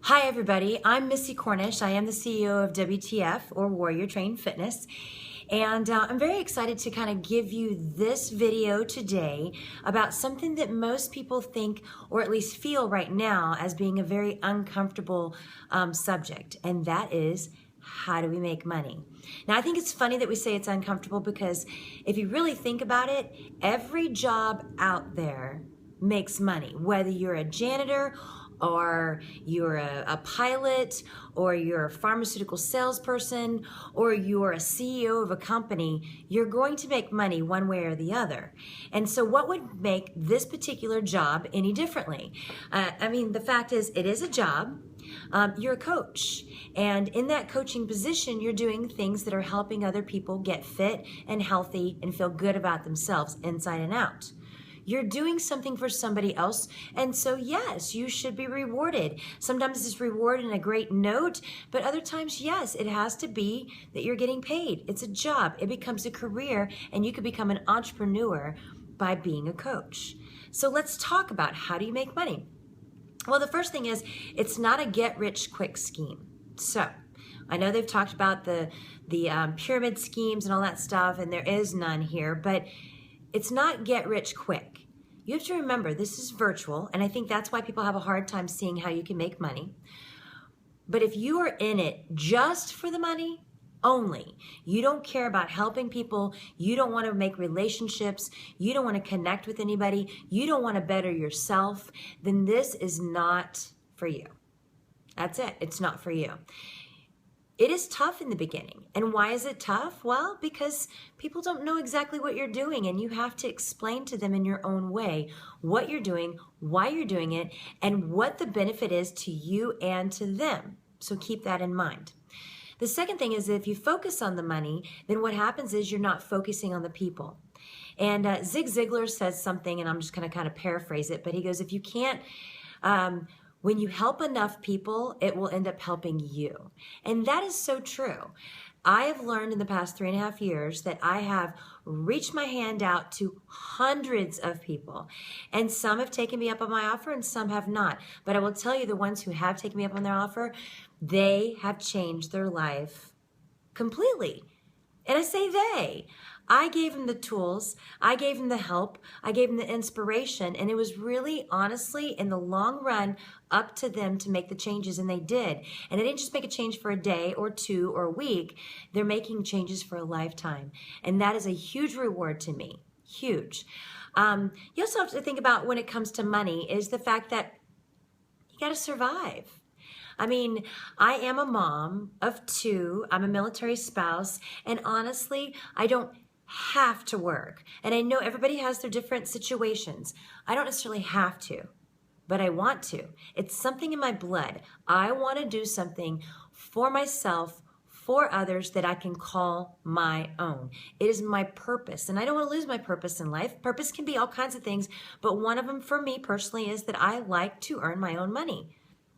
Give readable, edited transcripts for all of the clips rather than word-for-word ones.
Hi everybody, I'm Missy Cornish. I am the CEO of WTF, or Warrior Train Fitness, and I'm very excited to kind of give you this video today about something that most people think, or at least feel right now, as being a very uncomfortable subject, and that is, how do we make money? Now, I think it's funny that we say it's uncomfortable because if you really think about it, every job out there makes money, whether you're a janitor or you're a pilot, or you're a pharmaceutical salesperson, or you're a CEO of a company, you're going to make money one way or the other. And so what would make this particular job any differently? The fact is, it is a job. You're a coach, and in that coaching position, you're doing things that are helping other people get fit and healthy and feel good about themselves inside and out. You're doing something for somebody else, and so yes, you should be rewarded. Sometimes it's rewarded in a great note, but other times, yes, it has to be that you're getting paid. It's a job. It becomes a career, and you could become an entrepreneur by being a coach. So let's talk about, how do you make money? Well, the first thing is, it's not a get-rich-quick scheme. So I know they've talked about the pyramid schemes and all that stuff, and there is none here, but it's not get rich quick. You have to remember, this is virtual, and I think that's why people have a hard time seeing how you can make money. But if you are in it just for the money only, you don't care about helping people, you don't want to make relationships, you don't want to connect with anybody, you don't want to better yourself, then this is not for you. That's it. It's not for you. It is tough in the beginning. And why is it tough? Well, because people don't know exactly what you're doing, and you have to explain to them in your own way what you're doing, why you're doing it, and what the benefit is to you and to them. So keep that in mind. The second thing is, if you focus on the money, then what happens is you're not focusing on the people. And Zig Ziglar says something, and I'm just going to kind of paraphrase it, but he goes, if you can't, when you help enough people, it will end up helping you. And that is so true. I have learned in the past 3.5 years that I have reached my hand out to hundreds of people. And some have taken me up on my offer and some have not. But I will tell you, the ones who have taken me up on their offer, they have changed their life completely. And I say they. I gave them the tools, I gave them the help, I gave them the inspiration, and it was really, honestly, in the long run, up to them to make the changes, and they did. And they didn't just make a change for a day or two or a week, they're making changes for a lifetime. And that is a huge reward to me, huge. You also have to think about, when it comes to money, is the fact that you gotta survive. I mean, I am a mom of 2, I'm a military spouse, and honestly, I don't have to work. And I know everybody has their different situations. I don't necessarily have to, but I want to. It's something in my blood. I want to do something for myself, for others, that I can call my own. It is my purpose, and I don't want to lose my purpose in life. Purpose can be all kinds of things, but one of them for me personally is that I like to earn my own money.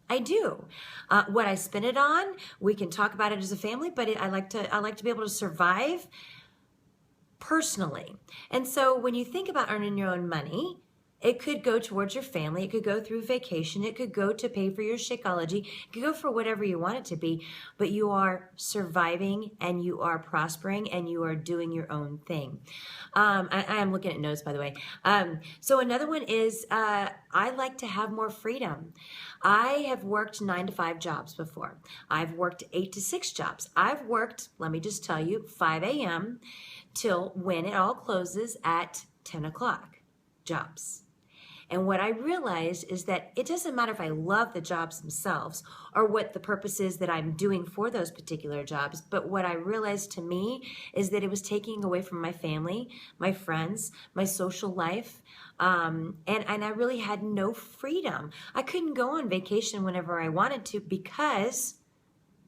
I do. What I spend it on, we can talk about it as a family, but I like to be able to survive personally. And so when you think about earning your own money, it could go towards your family, it could go through vacation, it could go to pay for your Shakeology, it could go for whatever you want it to be, but you are surviving and you are prospering and you are doing your own thing. I am looking at notes, by the way. So another one is, I like to have more freedom. I have worked 9-to-5 jobs before. I've worked 8-to-6 jobs. I've worked, let me just tell you, 5 a.m. till when it all closes at 10 o'clock jobs. And what I realized is that it doesn't matter if I love the jobs themselves or what the purpose is that I'm doing for those particular jobs, but what I realized to me is that it was taking away from my family, my friends, my social life, and I really had no freedom. I couldn't go on vacation whenever I wanted to because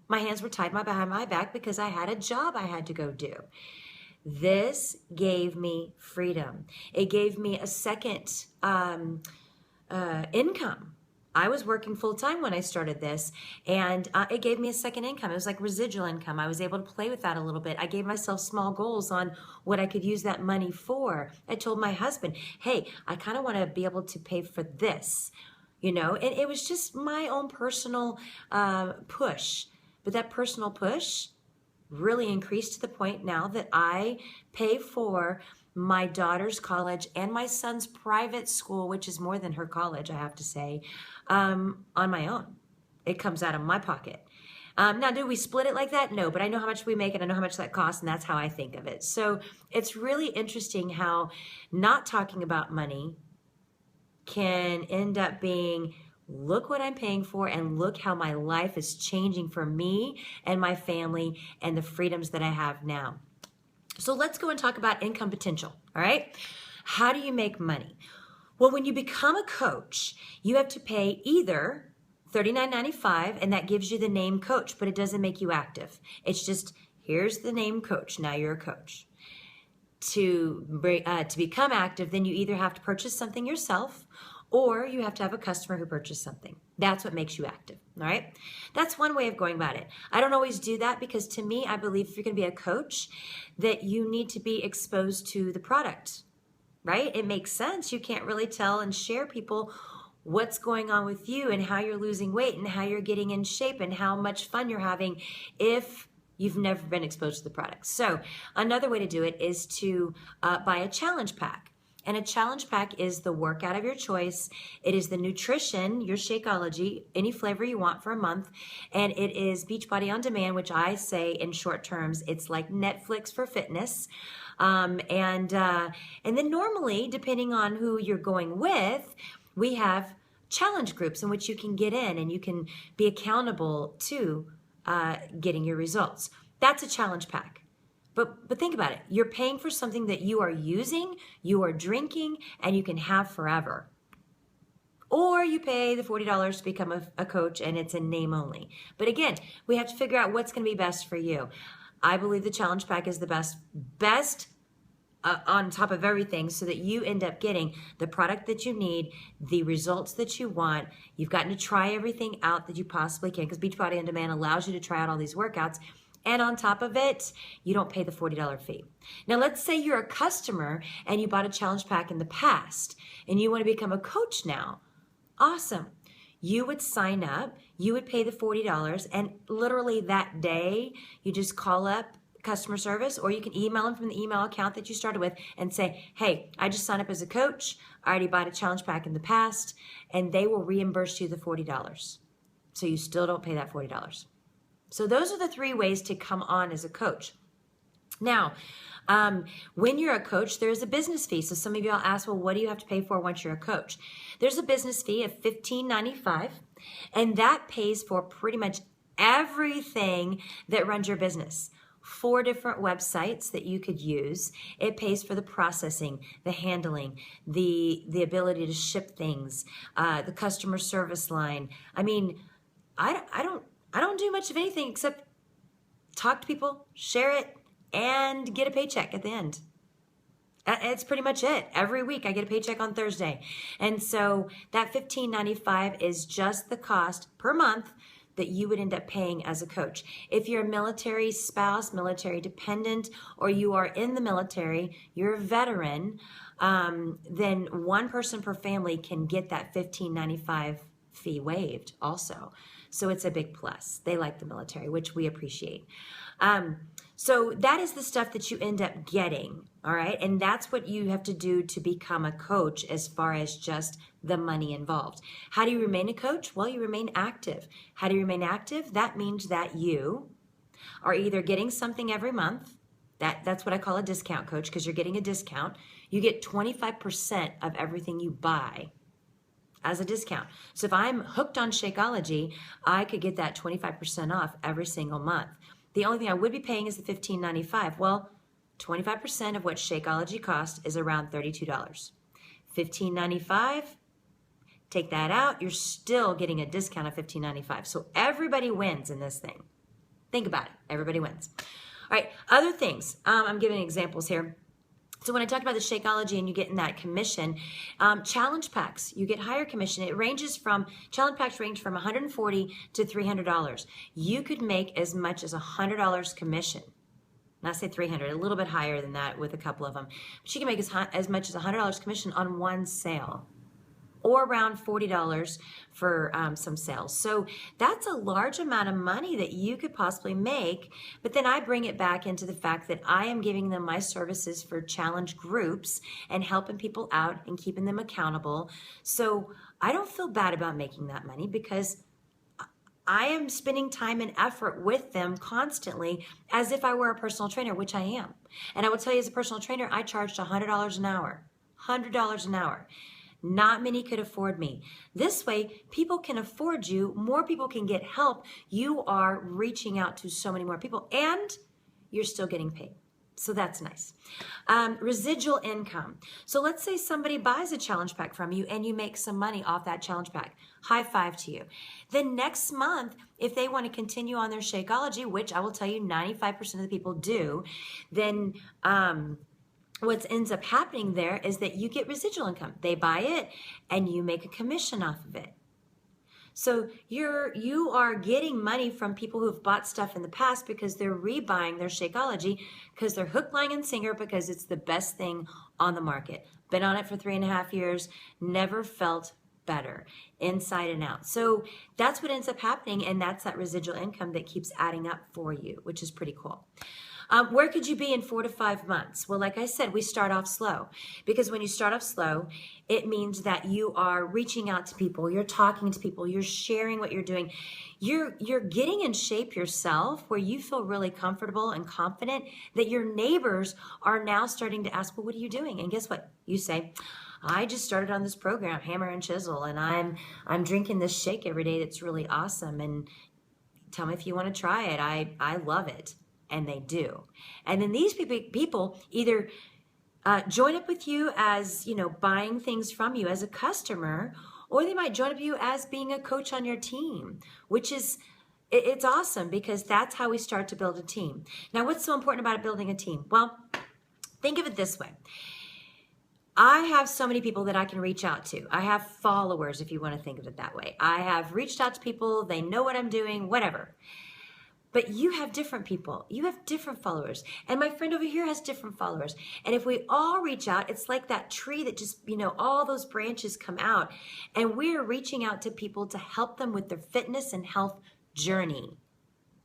my hands were tied behind my back because I had a job I had to go do. This gave me freedom. It gave me a second income. I was working full-time when I started this, and it gave me a second income. It was like residual income. I was able to play with that a little bit. I gave myself small goals on what I could use that money for. I told my husband, hey, I kind of want to be able to pay for this. you know, and it was just my own personal push. But that personal push really increased to the point now that I pay for my daughter's college and my son's private school, which is more than her college, I have to say, on my own. It comes out of my pocket. Now, do we split it like that? No, but I know how much we make and I know how much that costs, and that's how I think of it. So it's really interesting how not talking about money can end up being, look what I'm paying for and look how my life is changing for me and my family and the freedoms that I have now. So let's go and talk about income potential, all right? How do you make money? Well, when you become a coach, you have to pay either $39.95, and that gives you the name coach, but it doesn't make you active. It's just, here's the name coach, now you're a coach. To become active, then you either have to purchase something yourself or you have to have a customer who purchased something. That's what makes you active, all right? That's one way of going about it. I don't always do that because to me, I believe if you're gonna be a coach, that you need to be exposed to the product, right? It makes sense. You can't really tell and share people what's going on with you and how you're losing weight and how you're getting in shape and how much fun you're having if you've never been exposed to the product. So another way to do it is to buy a challenge pack. And a challenge pack is the workout of your choice. It is the nutrition, your Shakeology, any flavor you want for a month. And it is Beachbody On Demand, which I say in short terms, it's like Netflix for fitness. And then normally, depending on who you're going with, we have challenge groups in which you can get in and you can be accountable to getting your results. That's a challenge pack. But think about it. You're paying for something that you are using, you are drinking, and you can have forever. Or you pay the $40 to become a coach and it's in name only. But again, we have to figure out what's going to be best for you. I believe the challenge pack is the best on top of everything so that you end up getting the product that you need, the results that you want. You've gotten to try everything out that you possibly can because Beachbody On Demand allows you to try out all these workouts. And on top of it, you don't pay the $40 fee. Now, let's say you're a customer and you bought a challenge pack in the past and you want to become a coach now. Awesome. You would sign up, you would pay the $40, and literally that day, you just call up customer service or you can email them from the email account that you started with and say, hey, I just signed up as a coach. I already bought a challenge pack in the past, and they will reimburse you the $40. So you still don't pay that $40. So those are the three ways to come on as a coach. Now, when you're a coach, there's a business fee. So some of y'all ask, well, what do you have to pay for once you're a coach? There's a business fee of $15.95, and that pays for pretty much everything that runs your business. 4 different websites that you could use. It pays for the processing, the handling, the ability to ship things, the customer service line. I mean, I don't do much of anything except talk to people, share it, and get a paycheck at the end. It's pretty much it. Every week I get a paycheck on Thursday. And so that $15.95 is just the cost per month that you would end up paying as a coach. If you're a military spouse, military dependent, or you are in the military, you're a veteran, then one person per family can get that $15.95 fee waived also. So it's a big plus. They like the military, which we appreciate. So that is the stuff that you end up getting, all right? And that's what you have to do to become a coach as far as just the money involved. How do you remain a coach? Well, you remain active. How do you remain active? That means that you are either getting something every month. That's what I call a discount coach because you're getting a discount. You get 25% of everything you buy as a discount. So if I'm hooked on Shakeology, I could get that 25% off every single month. The only thing I would be paying is the $15.95. Well, 25% of what Shakeology costs is around $32. $15.95, take that out, you're still getting a discount of $15.95. So everybody wins in this thing. Think about it. Everybody wins. All right, other things. I'm giving examples here. So when I talked about the Shakeology and you get in that commission, challenge packs, you get higher commission. It ranges from, challenge packs range from $140 to $300. You could make as much as $100 commission. And I say 300, a little bit higher than that with a couple of them. But you can make as much as $100 commission on one sale. or around $40 for some sales. So that's a large amount of money that you could possibly make. But then I bring it back into the fact that I am giving them my services for challenge groups and helping people out and keeping them accountable. So I don't feel bad about making that money because I am spending time and effort with them constantly as if I were a personal trainer, which I am. And I will tell you, as a personal trainer, I charged $100 an hour. $100 an hour. Not many could afford me. This way, people can afford you. More people can get help. You are reaching out to so many more people, and you're still getting paid. So that's nice. Residual income. So let's say somebody buys a challenge pack from you and you make some money off that challenge pack. High five to you. Then next month, if they want to continue on their Shakeology, which I will tell you 95% of the people do, then what ends up happening there is that you get residual income. They buy it and you make a commission off of it. So you are getting money from people who've bought stuff in the past because they're rebuying their Shakeology because they're hook, line, and sinker because it's the best thing on the market. Been on it for 3.5 years, never felt better inside and out. So that's what ends up happening, and that's that residual income that keeps adding up for you, which is pretty cool. Where could you be in 4 to 5 months? Well, like I said, we start off slow because when you start off slow, it means that you are reaching out to people, you're talking to people, you're sharing what you're doing. You're getting in shape yourself where you feel really comfortable and confident that your neighbors are now starting to ask, well, what are you doing? And guess what? You say, I just started on this program, Hammer and Chisel, and I'm drinking this shake every day that's really awesome. And tell me if you want to try it. I love it. And they do. And then these people either join up with you as, buying things from you as a customer, or they might join up with you as being a coach on your team, which is, it's awesome because that's how we start to build a team. Now, what's so important about building a team? Well, think of it this way. I have so many people that I can reach out to. I have followers, if you want to think of it that way. I have reached out to people. They know what I'm doing, whatever. But you have different people. You have different followers. And my friend over here has different followers. And if we all reach out, it's like that tree that just, all those branches come out. And we're reaching out to people to help them with their fitness and health journey.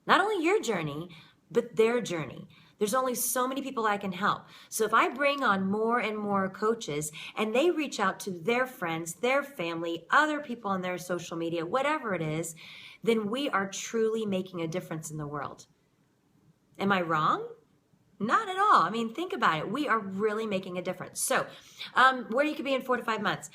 Not only your journey, but their journey. There's only so many people I can help. So if I bring on more and more coaches and they reach out to their friends, their family, other people on their social media, whatever it is, then we are truly making a difference in the world. Am I wrong? Not at all. I mean, think about it. We are really making a difference. So where you could be in 4 to 5 months.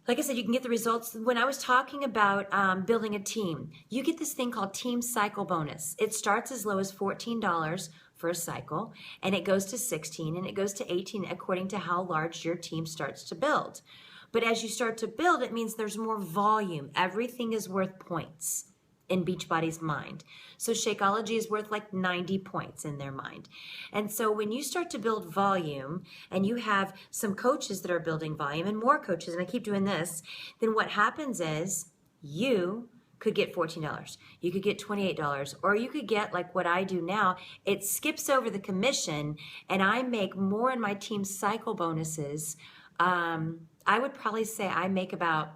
Like I said, you can get the results. When I was talking about building a team, you get this thing called Team Cycle Bonus. It starts as low as $14 for a cycle, and it goes to $16, and it goes to $18 according to how large your team starts to build. But as you start to build, it means there's more volume. Everything is worth points in Beachbody's mind. So Shakeology is worth like 90 points in their mind. And so when you start to build volume and you have some coaches that are building volume and more coaches, and I keep doing this, then what happens is you could get $14. You could get $28, or you could get like what I do now. It skips over the commission and I make more in my team cycle bonuses. I would probably say I make about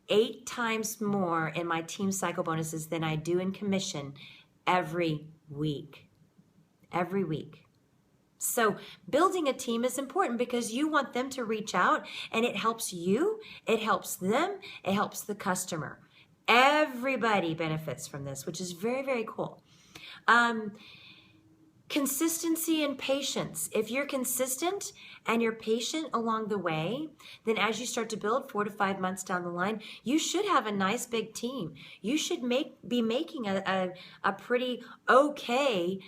8 times more in my team cycle bonuses than I do in commission every week. Every week. So building a team is important because you want them to reach out, and it helps you, it helps them, it helps the customer. Everybody benefits from this, which is very, very cool. Consistency and patience. If you're consistent and you're patient along the way, then as you start to build 4 to 5 months down the line, you should have a nice big team. You should be making a pretty okay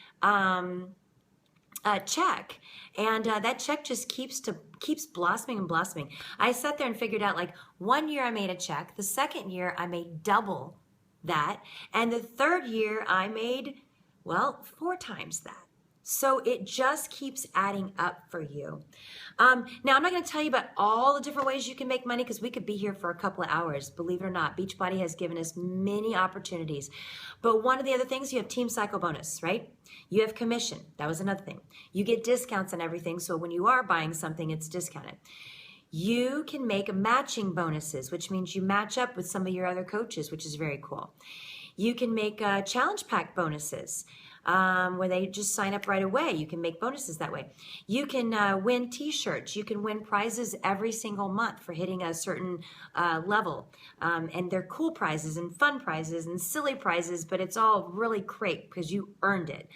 check, and that check just keeps blossoming and blossoming. I sat there and figured out, like, 1 year I made a check, the second year I made double that, and the third year I made, well, 4 times that. So it just keeps adding up for you. Now, I'm not going to tell you about all the different ways you can make money because we could be here for a couple of hours. Believe it or not, Beachbody has given us many opportunities. But one of the other things, you have Team Cycle Bonus, right? You have commission. That was another thing. You get discounts on everything. So when you are buying something, it's discounted. You can make matching bonuses, which means you match up with some of your other coaches, which is very cool. You can make challenge pack bonuses where they just sign up right away. You can make bonuses that way. You can win t-shirts. You can win prizes every single month for hitting a certain level. And they're cool prizes and fun prizes and silly prizes, but it's all really great because you earned it.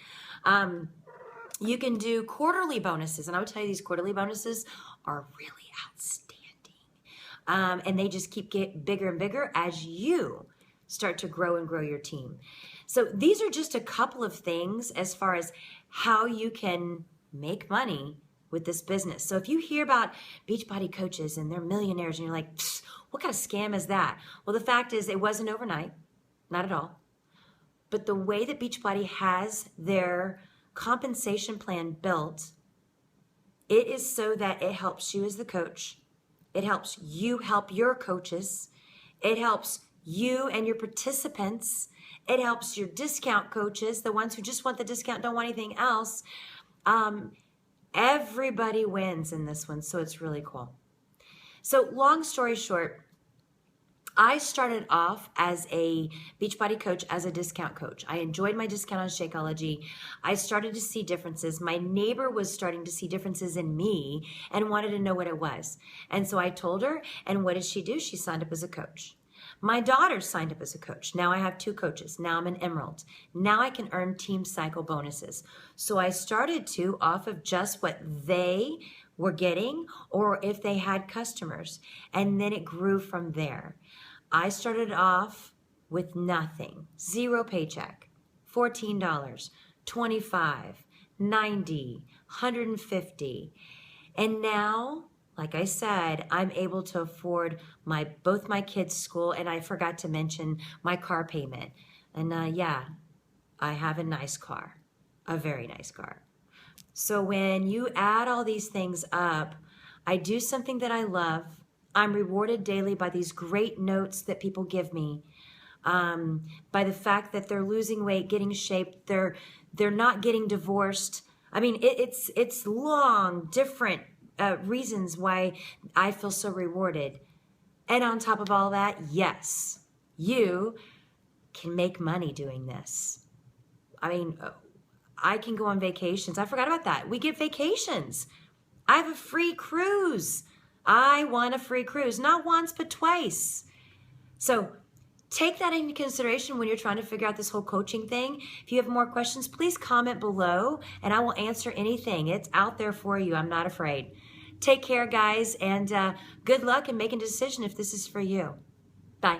You can do quarterly bonuses, and I would tell you these quarterly bonuses are really outstanding. And they just keep getting bigger and bigger as you start to grow and grow your team. So these are just a couple of things as far as how you can make money with this business. So if you hear about Beachbody coaches and they're millionaires and you're like, what kind of scam is that? Well, the fact is it wasn't overnight, not at all. But the way that Beachbody has their compensation plan built, it is so that it helps you as the coach. It helps you help your coaches. It helps you and your participants. It helps your discount coaches, the ones who just want the discount, don't want anything else. Everybody wins in this one, so it's really cool. So long story short, I started off as a Beachbody coach, as a discount coach. I enjoyed my discount on Shakeology. I started to see differences. My neighbor was starting to see differences in me and wanted to know what it was. And so I told her, and what did she do? She signed up as a coach. My daughter signed up as a coach. Now I have 2 coaches. Now I'm an Emerald. Now I can earn Team Cycle bonuses. So I started to off of just what they were getting or if they had customers. And then it grew from there. I started off with nothing, 0 paycheck, $14, $25, $90, $150. And now, like I said, I'm able to afford both my kids' school, and I forgot to mention my car payment. And yeah, I have a nice car, a very nice car. So when you add all these things up, I do something that I love. I'm rewarded daily by these great notes that people give me, by the fact that they're losing weight, getting shaped, they're not getting divorced. I mean, it's long, different reasons why I feel so rewarded. And on top of all that, yes, you can make money doing this. I mean, I can go on vacations. I forgot about that. We get vacations. I have a free cruise. I want a free cruise, not once, but twice. So take that into consideration when you're trying to figure out this whole coaching thing. If you have more questions, please comment below and I will answer anything. It's out there for you. I'm not afraid. Take care, guys, and good luck in making a decision if this is for you. Bye.